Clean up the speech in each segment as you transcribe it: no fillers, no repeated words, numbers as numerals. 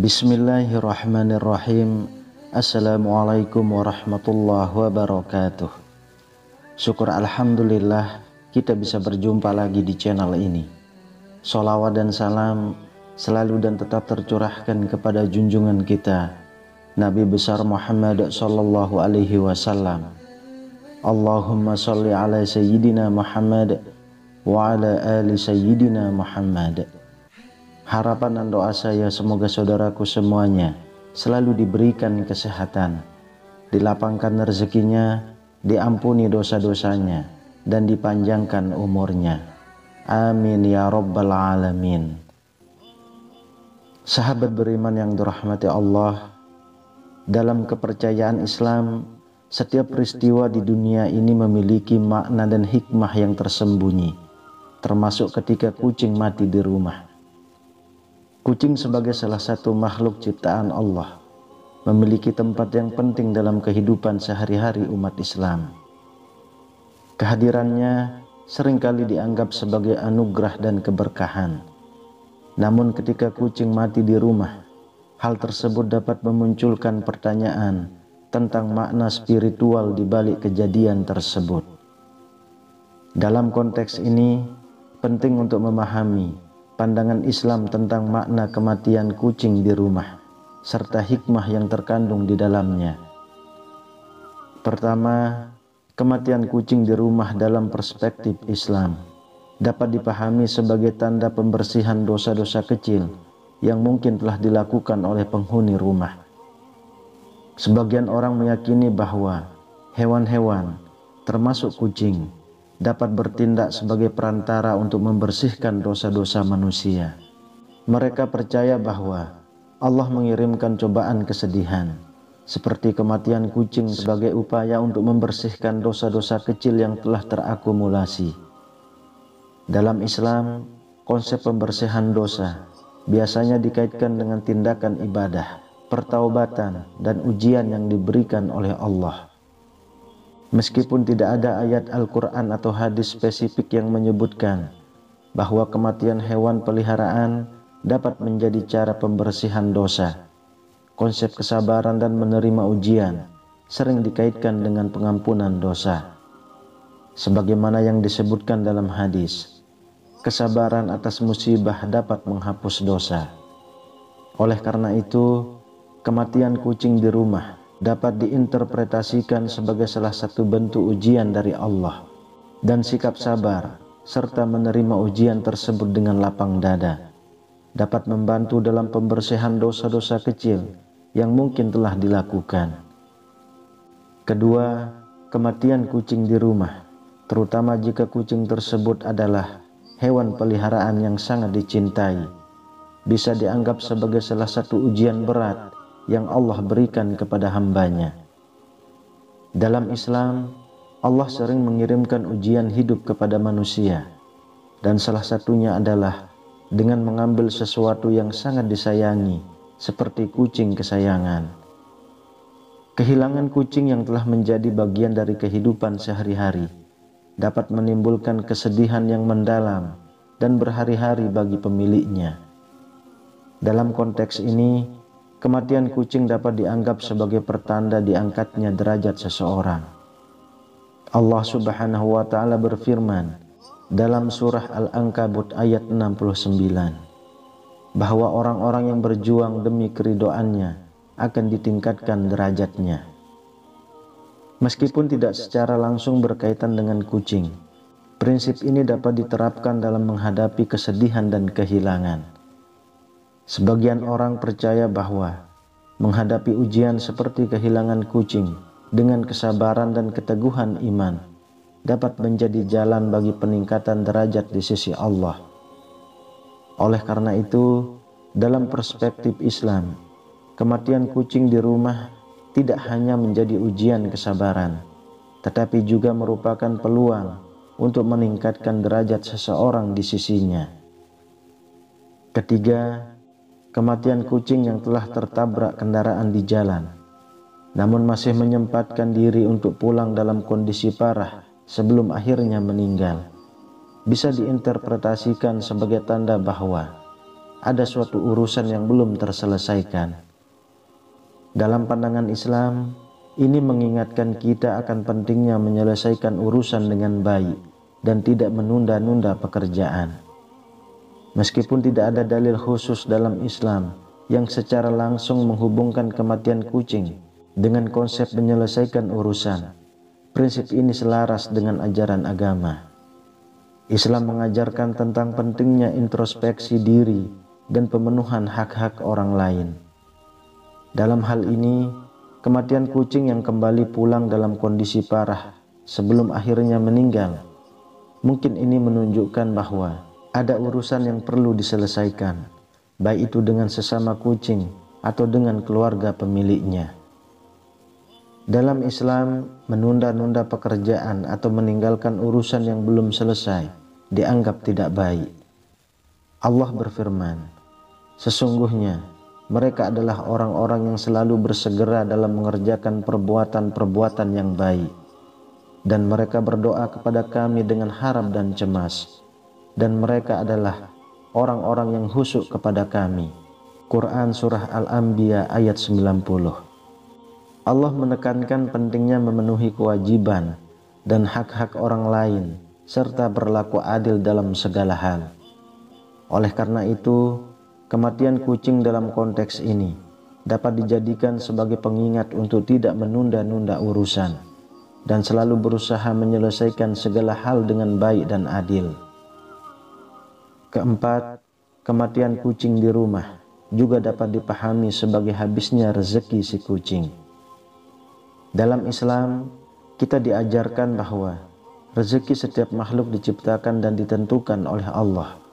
Bismillahirrahmanirrahim. Assalamualaikum warahmatullahi wabarakatuh. Syukur alhamdulillah kita bisa berjumpa lagi di channel ini. Sholawat dan salam selalu dan tetap tercurahkan kepada junjungan kita Nabi besar Muhammad sallallahu alaihi wasallam. Allahumma sholli ala sayyidina Muhammad wa ala ali sayyidina Muhammad. Harapan dan doa saya semoga saudaraku semuanya selalu diberikan kesehatan, dilapangkan rezekinya, diampuni dosa-dosanya, dan dipanjangkan umurnya. Amin ya rabbal alamin. Sahabat beriman yang dirahmati Allah, dalam kepercayaan Islam, setiap peristiwa di dunia ini memiliki makna dan hikmah yang tersembunyi, termasuk ketika kucing mati di rumah. Kucing sebagai salah satu makhluk ciptaan Allah memiliki tempat yang penting dalam kehidupan sehari-hari umat Islam. Kehadirannya seringkali dianggap sebagai anugerah dan keberkahan. Namun ketika kucing mati di rumah, hal tersebut dapat memunculkan pertanyaan tentang makna spiritual di balik kejadian tersebut. Dalam konteks ini, penting untuk memahami pandangan Islam tentang makna kematian kucing di rumah, serta hikmah yang terkandung di dalamnya. Pertama, kematian kucing di rumah dalam perspektif Islam dapat dipahami sebagai tanda pembersihan dosa-dosa kecil yang mungkin telah dilakukan oleh penghuni rumah. Sebagian orang meyakini bahwa hewan-hewan, termasuk kucing, dapat bertindak sebagai perantara untuk membersihkan dosa-dosa manusia. Mereka percaya bahwa Allah mengirimkan cobaan kesedihan, seperti kematian kucing sebagai upaya untuk membersihkan dosa-dosa kecil yang telah terakumulasi. Dalam Islam, konsep pembersihan dosa biasanya dikaitkan dengan tindakan ibadah, pertaubatan, dan ujian yang diberikan oleh Allah. Meskipun tidak ada ayat Al-Quran atau hadis spesifik yang menyebutkan bahwa kematian hewan peliharaan dapat menjadi cara pembersihan dosa, konsep kesabaran dan menerima ujian sering dikaitkan dengan pengampunan dosa. Sebagaimana yang disebutkan dalam hadis, kesabaran atas musibah dapat menghapus dosa. Oleh karena itu, kematian kucing di rumah dapat diinterpretasikan sebagai salah satu bentuk ujian dari Allah, dan sikap sabar serta menerima ujian tersebut dengan lapang dada dapat membantu dalam pembersihan dosa-dosa kecil yang mungkin telah dilakukan. Kedua, kematian kucing di rumah, terutama jika kucing tersebut adalah hewan peliharaan yang sangat dicintai, bisa dianggap sebagai salah satu ujian berat yang Allah berikan kepada hambanya. Dalam Islam, Allah sering mengirimkan ujian hidup kepada manusia, dan salah satunya adalah dengan mengambil sesuatu yang sangat disayangi, seperti kucing kesayangan. Kehilangan kucing yang telah menjadi bagian dari kehidupan sehari-hari dapat menimbulkan kesedihan yang mendalam dan berhari-hari bagi pemiliknya. Dalam konteks ini, kematian kucing dapat dianggap sebagai pertanda diangkatnya derajat seseorang. Allah Subhanahu wa Ta'ala berfirman dalam surah Al-Ankabut ayat 69 bahwa orang-orang yang berjuang demi keridhoannya akan ditingkatkan derajatnya. Meskipun tidak secara langsung berkaitan dengan kucing, prinsip ini dapat diterapkan dalam menghadapi kesedihan dan kehilangan. Sebagian orang percaya bahwa menghadapi ujian seperti kehilangan kucing dengan kesabaran dan keteguhan iman dapat menjadi jalan bagi peningkatan derajat di sisi Allah. Oleh karena itu, dalam perspektif Islam, kematian kucing di rumah tidak hanya menjadi ujian kesabaran, tetapi juga merupakan peluang untuk meningkatkan derajat seseorang di sisinya. Ketiga, kematian kucing yang telah tertabrak kendaraan di jalan, namun masih menyempatkan diri untuk pulang dalam kondisi parah sebelum akhirnya meninggal, bisa diinterpretasikan sebagai tanda bahwa ada suatu urusan yang belum terselesaikan. Dalam pandangan Islam, ini mengingatkan kita akan pentingnya menyelesaikan urusan dengan baik dan tidak menunda-nunda pekerjaan. Meskipun tidak ada dalil khusus dalam Islam yang secara langsung menghubungkan kematian kucing dengan konsep menyelesaikan urusan, prinsip ini selaras dengan ajaran agama. Islam mengajarkan tentang pentingnya introspeksi diri dan pemenuhan hak-hak orang lain. Dalam hal ini, kematian kucing yang kembali pulang dalam kondisi parah sebelum akhirnya meninggal, mungkin ini menunjukkan bahwa ada urusan yang perlu diselesaikan, baik itu dengan sesama kucing atau dengan keluarga pemiliknya. Dalam Islam, menunda-nunda pekerjaan atau meninggalkan urusan yang belum selesai dianggap tidak baik. Allah berfirman, "Sesungguhnya mereka adalah orang-orang yang selalu bersegera dalam mengerjakan perbuatan-perbuatan yang baik, dan mereka berdoa kepada Kami dengan harap dan cemas, dan mereka adalah orang-orang yang khusyuk kepada Kami." Quran Surah Al-Anbiya ayat 90. Allah menekankan pentingnya memenuhi kewajiban dan hak-hak orang lain serta berlaku adil dalam segala hal. Oleh karena itu, kematian kucing dalam konteks ini dapat dijadikan sebagai pengingat untuk tidak menunda-nunda urusan dan selalu berusaha menyelesaikan segala hal dengan baik dan adil. Keempat, kematian kucing di rumah juga dapat dipahami sebagai habisnya rezeki si kucing. Dalam Islam, kita diajarkan bahwa rezeki setiap makhluk diciptakan dan ditentukan oleh Allah.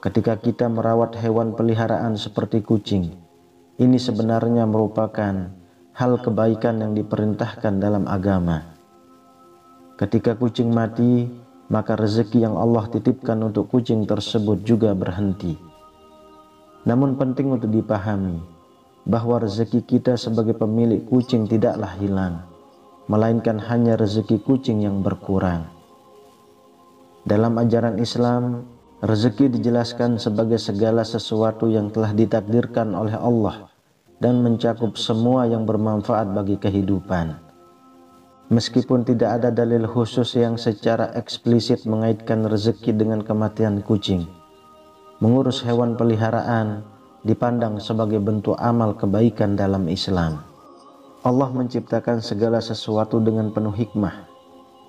Ketika kita merawat hewan peliharaan seperti kucing, ini sebenarnya merupakan hal kebaikan yang diperintahkan dalam agama. Ketika kucing mati, maka rezeki yang Allah titipkan untuk kucing tersebut juga berhenti. Namun penting untuk dipahami bahwa rezeki kita sebagai pemilik kucing tidaklah hilang, melainkan hanya rezeki kucing yang berkurang. Dalam ajaran Islam, rezeki dijelaskan sebagai segala sesuatu yang telah ditakdirkan oleh Allah dan mencakup semua yang bermanfaat bagi kehidupan. Meskipun tidak ada dalil khusus yang secara eksplisit mengaitkan rezeki dengan kematian kucing, mengurus hewan peliharaan dipandang sebagai bentuk amal kebaikan dalam Islam. Allah menciptakan segala sesuatu dengan penuh hikmah,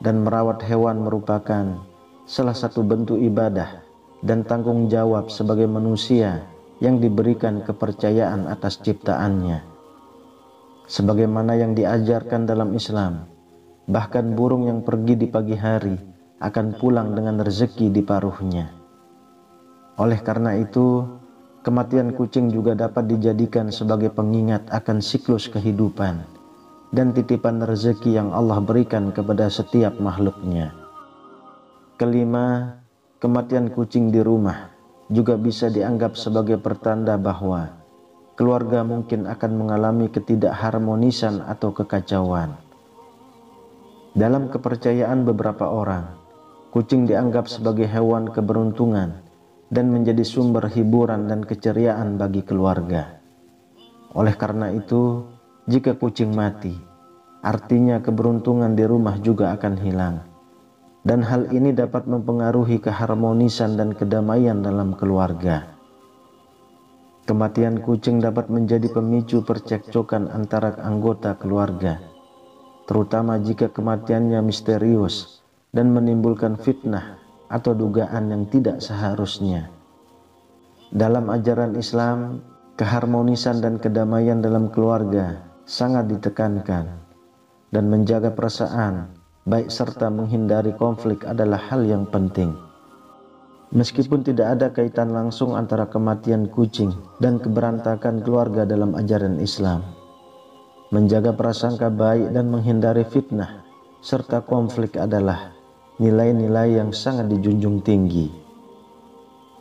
dan merawat hewan merupakan salah satu bentuk ibadah dan tanggung jawab sebagai manusia yang diberikan kepercayaan atas ciptaannya. Sebagaimana yang diajarkan dalam Islam, bahkan burung yang pergi di pagi hari akan pulang dengan rezeki di paruhnya. Oleh karena itu, kematian kucing juga dapat dijadikan sebagai pengingat akan siklus kehidupan dan titipan rezeki yang Allah berikan kepada setiap makhluknya. Kelima, kematian kucing di rumah juga bisa dianggap sebagai pertanda bahwa keluarga mungkin akan mengalami ketidakharmonisan atau kekacauan. Dalam kepercayaan beberapa orang, kucing dianggap sebagai hewan keberuntungan dan menjadi sumber hiburan dan keceriaan bagi keluarga. Oleh karena itu, jika kucing mati, artinya keberuntungan di rumah juga akan hilang, dan hal ini dapat mempengaruhi keharmonisan dan kedamaian dalam keluarga. Kematian kucing dapat menjadi pemicu percekcokan antara anggota keluarga, terutama jika kematiannya misterius dan menimbulkan fitnah atau dugaan yang tidak seharusnya. Dalam ajaran Islam, keharmonisan dan kedamaian dalam keluarga sangat ditekankan, dan menjaga perasaan baik serta menghindari konflik adalah hal yang penting. Meskipun tidak ada kaitan langsung antara kematian kucing dan keberantakan keluarga dalam ajaran Islam, menjaga prasangka baik dan menghindari fitnah serta konflik adalah nilai-nilai yang sangat dijunjung tinggi.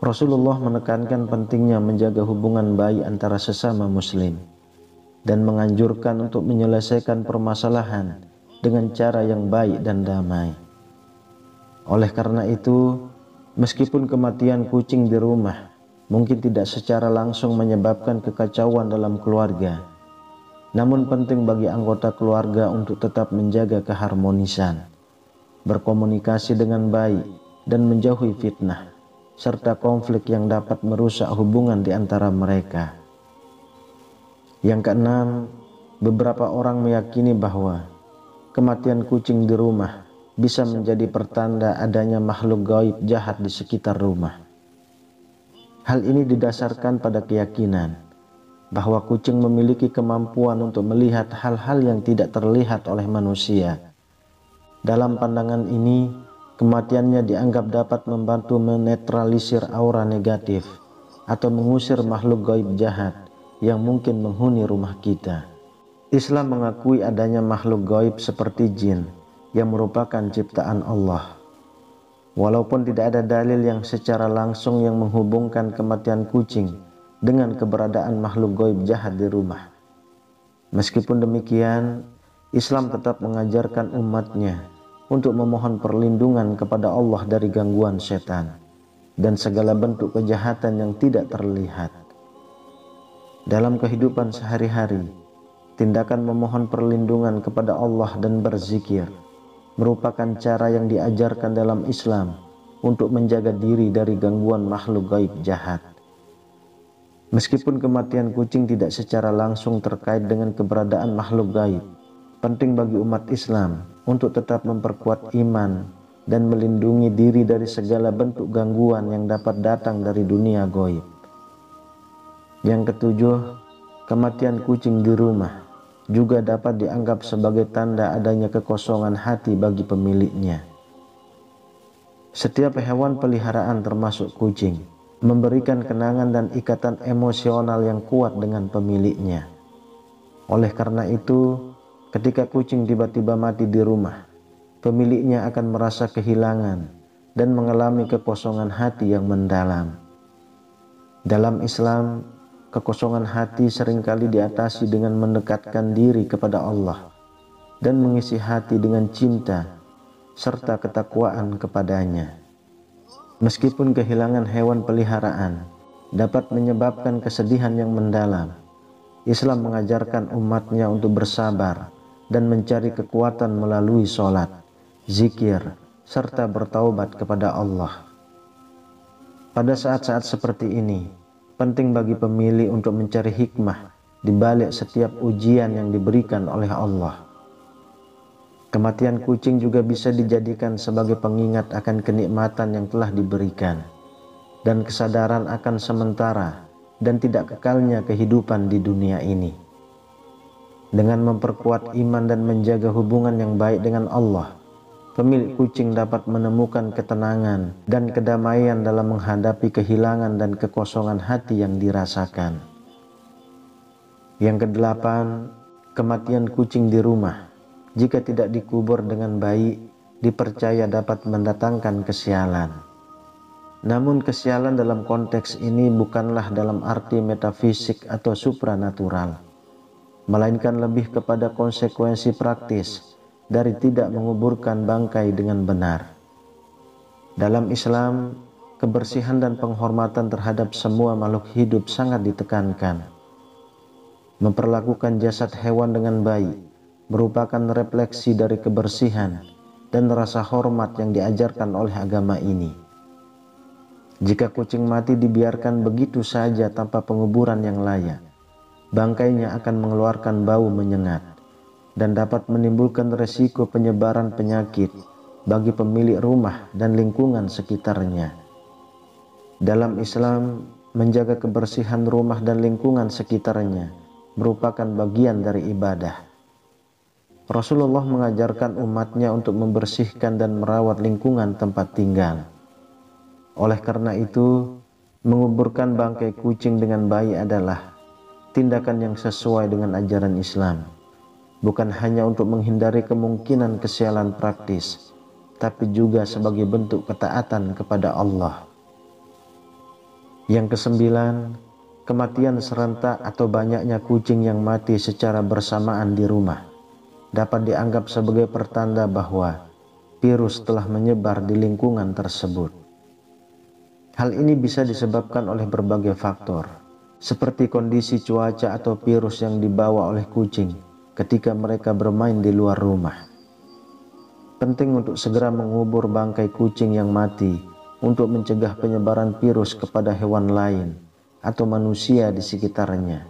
Rasulullah menekankan pentingnya menjaga hubungan baik antara sesama muslim dan menganjurkan untuk menyelesaikan permasalahan dengan cara yang baik dan damai. Oleh karena itu, meskipun kematian kucing di rumah mungkin tidak secara langsung menyebabkan kekacauan dalam keluarga, namun penting bagi anggota keluarga untuk tetap menjaga keharmonisan, berkomunikasi dengan baik, dan menjauhi fitnah, serta konflik yang dapat merusak hubungan di antara mereka. Yang keenam, beberapa orang meyakini bahwa kematian kucing di rumah bisa menjadi pertanda adanya makhluk gaib jahat di sekitar rumah. Hal ini didasarkan pada keyakinan bahwa kucing memiliki kemampuan untuk melihat hal-hal yang tidak terlihat oleh manusia. Dalam pandangan ini, kematiannya dianggap dapat membantu menetralisir aura negatif atau mengusir makhluk gaib jahat yang mungkin menghuni rumah kita. Islam mengakui adanya makhluk gaib seperti jin yang merupakan ciptaan Allah. Walaupun tidak ada dalil yang secara langsung yang menghubungkan kematian kucing dengan keberadaan makhluk gaib jahat di rumah. Meskipun demikian, Islam tetap mengajarkan umatnya untuk memohon perlindungan kepada Allah dari gangguan setan dan segala bentuk kejahatan yang tidak terlihat. Dalam kehidupan sehari-hari, tindakan memohon perlindungan kepada Allah dan berzikir merupakan cara yang diajarkan dalam Islam untuk menjaga diri dari gangguan makhluk gaib jahat. Meskipun kematian kucing tidak secara langsung terkait dengan keberadaan makhluk gaib, penting bagi umat Islam untuk tetap memperkuat iman dan melindungi diri dari segala bentuk gangguan yang dapat datang dari dunia gaib. Yang ketujuh, kematian kucing di rumah juga dapat dianggap sebagai tanda adanya kekosongan hati bagi pemiliknya. Setiap hewan peliharaan termasuk kucing memberikan kenangan dan ikatan emosional yang kuat dengan pemiliknya. Oleh karena itu, ketika kucing tiba-tiba mati di rumah, pemiliknya akan merasa kehilangan dan mengalami kekosongan hati yang mendalam. Dalam Islam, kekosongan hati seringkali diatasi dengan mendekatkan diri kepada Allah dan mengisi hati dengan cinta serta ketakwaan kepadanya. Meskipun kehilangan hewan peliharaan dapat menyebabkan kesedihan yang mendalam, Islam mengajarkan umatnya untuk bersabar dan mencari kekuatan melalui sholat, zikir, serta bertaubat kepada Allah. Pada saat-saat seperti ini, penting bagi pemilih untuk mencari hikmah di balik setiap ujian yang diberikan oleh Allah. Kematian kucing juga bisa dijadikan sebagai pengingat akan kenikmatan yang telah diberikan dan kesadaran akan sementara dan tidak kekalnya kehidupan di dunia ini. Dengan memperkuat iman dan menjaga hubungan yang baik dengan Allah, pemilik kucing dapat menemukan ketenangan dan kedamaian dalam menghadapi kehilangan dan kekosongan hati yang dirasakan. Yang kedelapan, kematian kucing di rumah jika tidak dikubur dengan baik dipercaya dapat mendatangkan kesialan. Namun kesialan dalam konteks ini bukanlah dalam arti metafisik atau supranatural, melainkan lebih kepada konsekuensi praktis dari tidak menguburkan bangkai dengan benar. Dalam Islam, kebersihan dan penghormatan terhadap semua makhluk hidup sangat ditekankan. Memperlakukan jasad hewan dengan baik merupakan refleksi dari kebersihan dan rasa hormat yang diajarkan oleh agama ini. Jika kucing mati dibiarkan begitu saja tanpa penguburan yang layak, bangkainya akan mengeluarkan bau menyengat dan dapat menimbulkan resiko penyebaran penyakit bagi pemilik rumah dan lingkungan sekitarnya. Dalam Islam, menjaga kebersihan rumah dan lingkungan sekitarnya merupakan bagian dari ibadah. Rasulullah mengajarkan umatnya untuk membersihkan dan merawat lingkungan tempat tinggal. Oleh karena itu, menguburkan bangkai kucing dengan baik adalah tindakan yang sesuai dengan ajaran Islam, bukan hanya untuk menghindari kemungkinan kesialan praktis, tapi juga sebagai bentuk ketaatan kepada Allah. Yang kesembilan, kematian serentak atau banyaknya kucing yang mati secara bersamaan di rumah dapat dianggap sebagai pertanda bahwa virus telah menyebar di lingkungan tersebut. Hal ini bisa disebabkan oleh berbagai faktor, seperti kondisi cuaca atau virus yang dibawa oleh kucing ketika mereka bermain di luar rumah. Penting untuk segera mengubur bangkai kucing yang mati untuk mencegah penyebaran virus kepada hewan lain atau manusia di sekitarnya.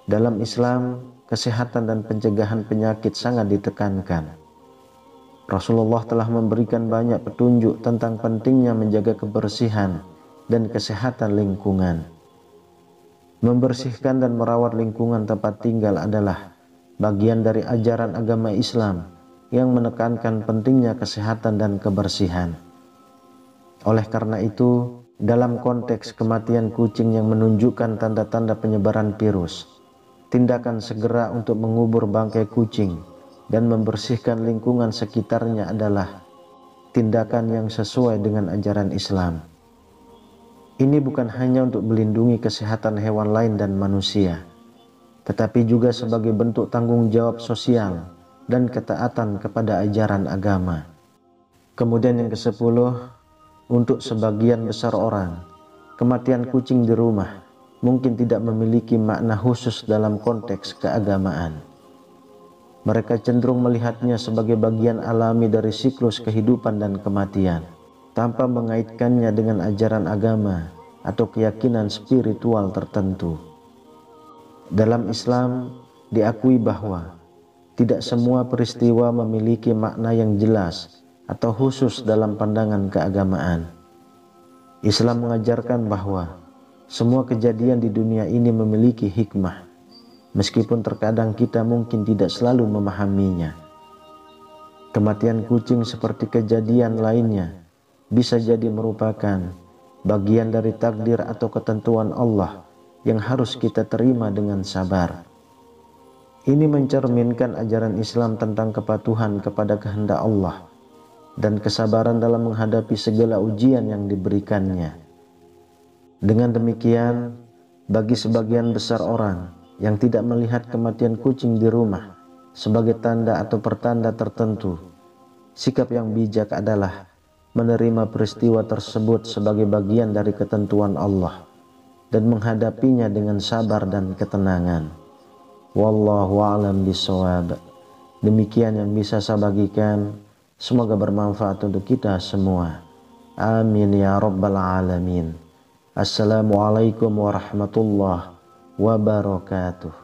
Dalam Islam, kesehatan dan pencegahan penyakit sangat ditekankan. Rasulullah telah memberikan banyak petunjuk tentang pentingnya menjaga kebersihan dan kesehatan lingkungan. Membersihkan dan merawat lingkungan tempat tinggal adalah bagian dari ajaran agama Islam yang menekankan pentingnya kesehatan dan kebersihan. Oleh karena itu, dalam konteks kematian kucing yang menunjukkan tanda-tanda penyebaran virus, tindakan segera untuk mengubur bangkai kucing dan membersihkan lingkungan sekitarnya adalah tindakan yang sesuai dengan ajaran Islam. Ini bukan hanya untuk melindungi kesehatan hewan lain dan manusia, tetapi juga sebagai bentuk tanggung jawab sosial dan ketaatan kepada ajaran agama. Kemudian yang ke-10, untuk sebagian besar orang, kematian kucing di rumah mungkin tidak memiliki makna khusus dalam konteks keagamaan. Mereka cenderung melihatnya sebagai bagian alami dari siklus kehidupan dan kematian, tanpa mengaitkannya dengan ajaran agama atau keyakinan spiritual tertentu. Dalam Islam, diakui bahwa tidak semua peristiwa memiliki makna yang jelas atau khusus dalam pandangan keagamaan. Islam mengajarkan bahwa semua kejadian di dunia ini memiliki hikmah, meskipun terkadang kita mungkin tidak selalu memahaminya. Kematian kucing seperti kejadian lainnya bisa jadi merupakan bagian dari takdir atau ketentuan Allah yang harus kita terima dengan sabar. Ini mencerminkan ajaran Islam tentang kepatuhan kepada kehendak Allah dan kesabaran dalam menghadapi segala ujian yang diberikannya. Dengan demikian, bagi sebagian besar orang yang tidak melihat kematian kucing di rumah sebagai tanda atau pertanda tertentu, sikap yang bijak adalah menerima peristiwa tersebut sebagai bagian dari ketentuan Allah dan menghadapinya dengan sabar dan ketenangan. Wallahu a'lam bishawab. Demikian yang bisa saya bagikan, semoga bermanfaat untuk kita semua. Amin ya rabbal alamin. Assalamualaikum warahmatullahi wabarakatuh.